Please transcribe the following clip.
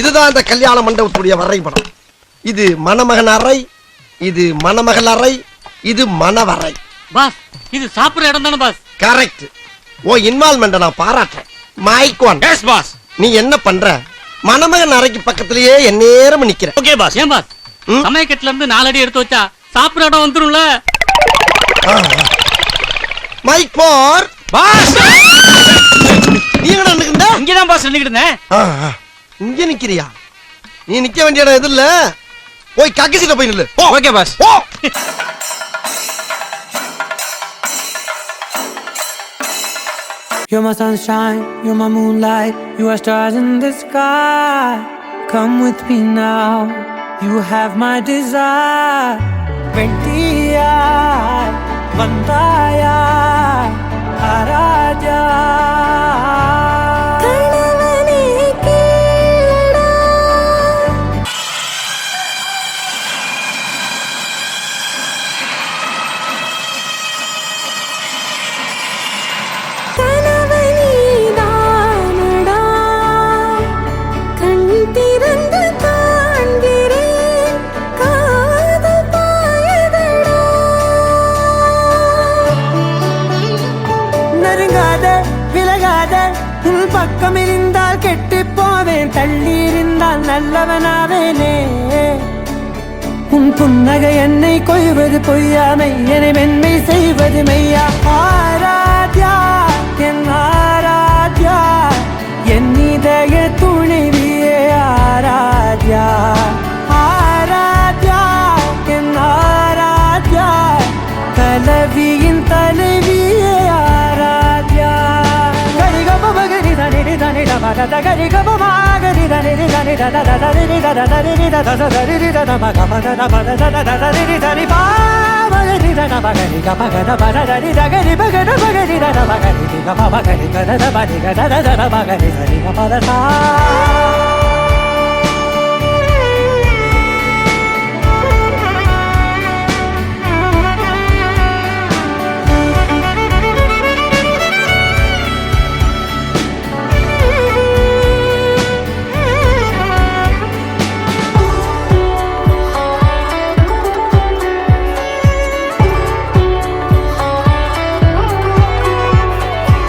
இதுதான் அந்த கல்யாண மண்டபத்துடைய வரைபடம். இது மணமகன் அறை, இது மணமகள் அறை, இது மணவரை. பாஸ் இது சாப்பிடுற இடம் தானே பாஸ்? கரெக்ட். ஓ இன்வால்வ்மெண்ட் நான் பாராட்டுறேன். Mic on. Yes boss. நீ என்ன பண்ற? மணமகன் அறைக்கு பக்கத்திலேயே எந்நேரம் நிக்கிற. Okay boss. ஏன் பாஸ் சமயக்கட்டுல இருந்து 4 அடி எடுத்து வச்சா சாப்பிடுற இடம் வந்துரும்ல? மைக் போர். பாஸ் நீ எங்க நின்னுக்கிட்ட? இங்கதான் பாஸ் நின்னுக்கிட்டு இருந்தேன். இங்க நிக்கிறியா? நீ நிக்க வேண்டிய இடம் எது இல்ல. போய் கக்கிசிட்ட போய் நில்லு. Okay boss. போ. You're my sunshine, you're my moonlight, you are stars in the sky. Come with me now, you have my desire. Vendiya, Vandaya, Araja. பக்கம் இருந்தால் கெட்டு போவேன், தள்ளி இருந்தால் நல்லவனாவேனே. உன் புன்னகை என்னை கொய்வது பொய்யாமை, என்னை மென்மை செய்வது மெய்யா. ஆராத்யா என் ஆராத்யா, என் இதய துணைவியே ஆராத்யா. ஆராத்யா என் Aradhya, கலவியின் தலைவியே Aradhya. Gari gaba ma gari da ni da ni da da da da ni da da da ni da da da da ni da da ma ga ma da da ba da da da da ni da ni ba ma ni da da ba gari ga ba ga da ba da ni da gari ba ga da ba gari da da ba gari ga ba ba gari ga da da ba ni da da da da ba gari da ni ga ba da sa.